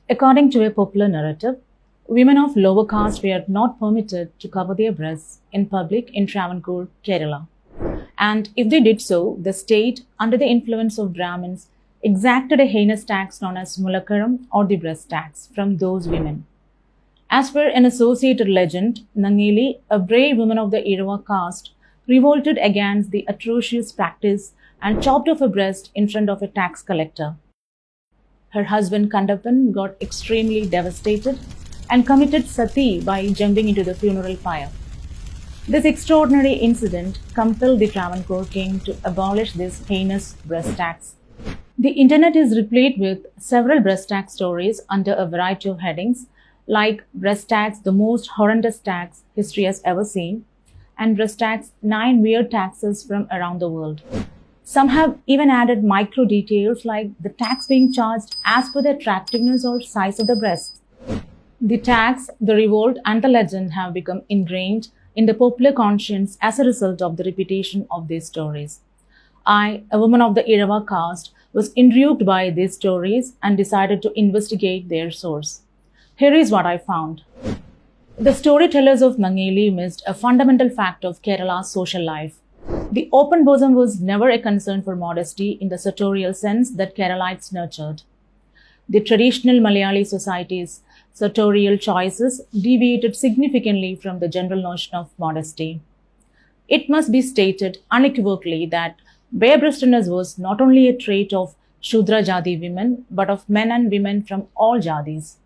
According to a popular narrative, women of lower caste were not permitted to cover their breasts in public in Travancore, Kerala. And if they did so, the state, under the influence of Brahmins, exacted a heinous tax known as mulakaram or the breast tax from those women. As per an associated legend, Nangeli, a brave woman of the Irava caste, revolted against the atrocious practice and chopped off her breast in front of a tax collector. Her husband Kandapan got extremely devastated and committed sati by jumping into the funeral pyre. This extraordinary incident compelled the Travancore king to abolish this heinous breast tax. The internet is replete with several breast tax stories under a variety of headings like breast tax, the most horrendous tax history has ever seen, and breast tax, 9 weird taxes from around the world. Some have even added micro details like the tax being charged as per the attractiveness or size of the breast. The tax, the revolt, and the legend have become ingrained in the popular conscience as a result of the repetition of these stories. I, a woman of the Irava caste, was intrigued by these stories and decided to investigate their source. Here is what I found. The storytellers of Nangeli missed a fundamental fact of Kerala's social life. The open bosom was never a concern for modesty in the sartorial sense that Keralites nurtured. The traditional Malayali society's sartorial choices deviated significantly from the general notion of modesty. It must be stated unequivocally that bare-breastedness was not only a trait of Shudra Jadi women, but of men and women from all Jadis.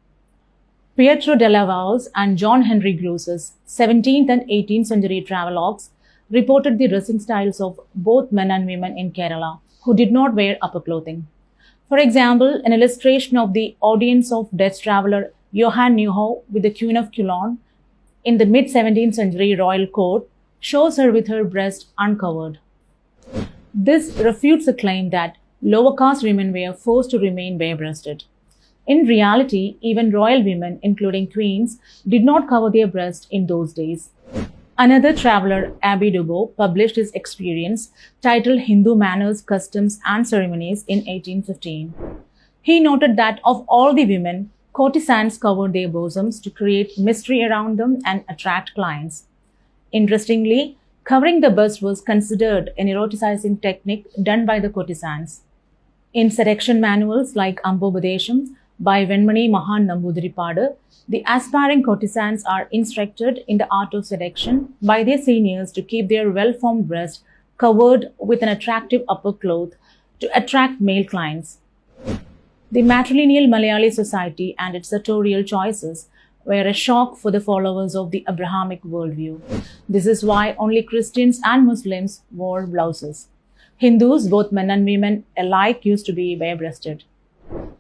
Pietro della Val's and John Henry Gross's 17th and 18th century travelogues reported the dressing styles of both men and women in Kerala who did not wear upper clothing. For example, an illustration of the audience of Dutch traveller Johan Nieuwhof with the Queen of Ceylon in the mid-17th century royal court shows her with her breast uncovered. This refutes the claim that lower caste women were forced to remain bare-breasted. In reality, even royal women, including queens, did not cover their breast in those days. Another traveller, Abbé Dubois, published his experience titled Hindu Manners, Customs and Ceremonies in 1815. He noted that of all the women, courtesans covered their bosoms to create mystery around them and attract clients. Interestingly, covering the bust was considered an eroticizing technique done by the courtesans. In seduction manuals like Ambobadesham by Venmani Mahan Nambudiripada, the aspiring courtesans are instructed in the art of seduction by their seniors to keep their well-formed breast covered with an attractive upper cloth to attract male clients. The matrilineal Malayali society and its sartorial choices were a shock for the followers of the Abrahamic worldview. This is why only Christians and Muslims wore blouses. Hindus, both men and women alike, used to be bare-breasted.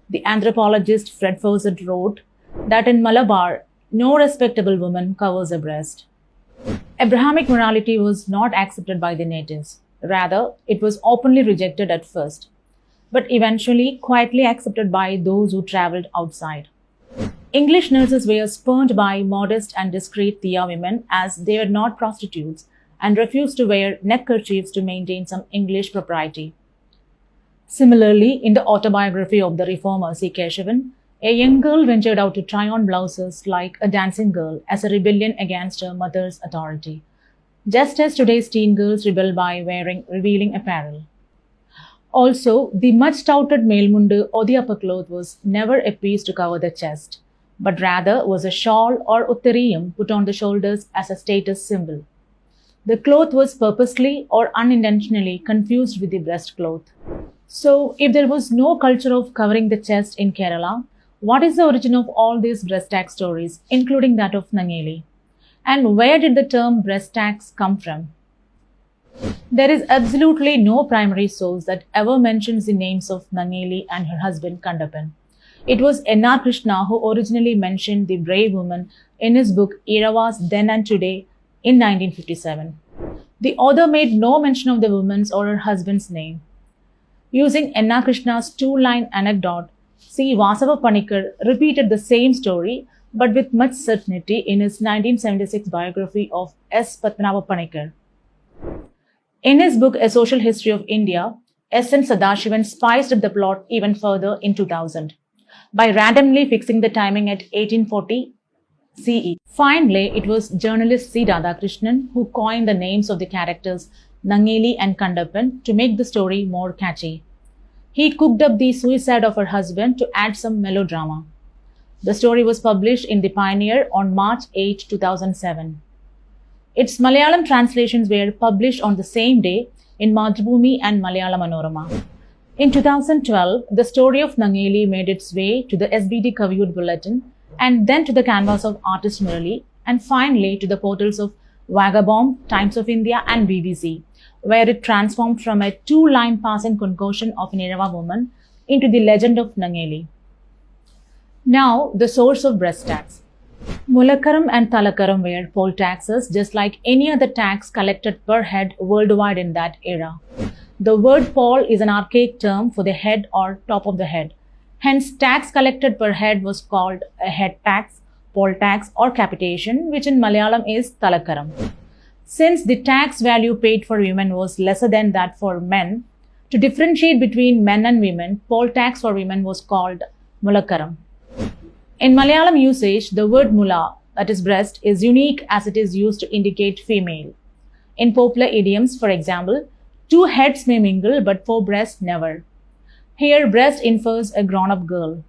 The anthropologist Fred Fawcett wrote that in Malabar, no respectable woman covers her breast. Abrahamic morality was not accepted by the natives. Rather, it was openly rejected at first, but eventually quietly accepted by those who travelled outside. English nurses were spurned by modest and discreet Thia women as they were not prostitutes and refused to wear neckerchiefs to maintain some English propriety. Similarly, in the autobiography of the reformer C. Keshavan, a young girl ventured out to try on blouses like a dancing girl as a rebellion against her mother's authority, just as today's teen girls rebel by wearing revealing apparel. Also, the much touted male mundu or the upper cloth was never a piece to cover the chest, but rather was a shawl or uttariyam put on the shoulders as a status symbol. The cloth was purposely or unintentionally confused with the breast cloth. So, if there was no culture of covering the chest in Kerala, what is the origin of all these breast tax stories, including that of Nangeli? And where did the term breast tax come from? There is absolutely no primary source that ever mentions the names of Nangeli and her husband Kandapan. It was N.R. Krishna who originally mentioned the brave woman in his book Irava's Then and Today in 1957. The author made no mention of the woman's or her husband's name. Using N.R. Krishna's two-line anecdote, C. Vasava Panikkar repeated the same story but with much certainty in his 1976 biography of S. Patnava Panikkar. In his book A Social History of India, S. N. Sadashivan spiced up the plot even further in 2000. by randomly fixing the timing at 1840 CE. Finally, it was journalist C. Radhakrishnan who coined the names of the characters Nangeli and Kandappan to make the story more catchy. He cooked up the suicide of her husband to add some melodrama. The story was published in The Pioneer on March 8, 2007. Its Malayalam translations were published on the same day in Madhubhumi and Malayalam Manorama. In 2012, the story of Nangeli made its way to the SBD Kaviyud Bulletin and then to the canvas of artist Murali and finally to the portals of Vagabond, Times of India and BBC, where it transformed from a two-line passing concoction of an Irava woman into the legend of Nangeli. Now, the source of breast tax. Mulakaram and Talakaram were poll taxes just like any other tax collected per head worldwide in that era. The word poll is an archaic term for the head or top of the head. Hence, tax collected per head was called a head tax, poll tax or capitation, which in Malayalam is Talakaram. Since the tax value paid for women was lesser than that for men, to differentiate between men and women, poll tax for women was called Mulakaram. In Malayalam usage, the word mula, that is breast, is unique as it is used to indicate female. In popular idioms, for example, two heads may mingle but four breasts never. Here, breast infers a grown-up girl.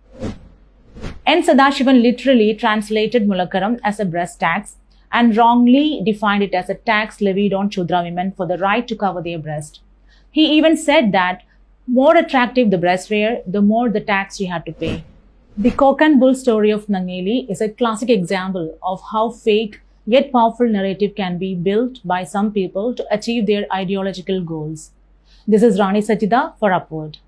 N. Sadashivan literally translated Mulakaram as a breast tax and wrongly defined it as a tax levied on Shudra women for the right to cover their breast. He even said that more attractive the breasts were, the more the tax she had to pay. The cock and bull story of Nangeli is a classic example of how fake yet powerful narrative can be built by some people to achieve their ideological goals. This is Rani Sachida for Upward.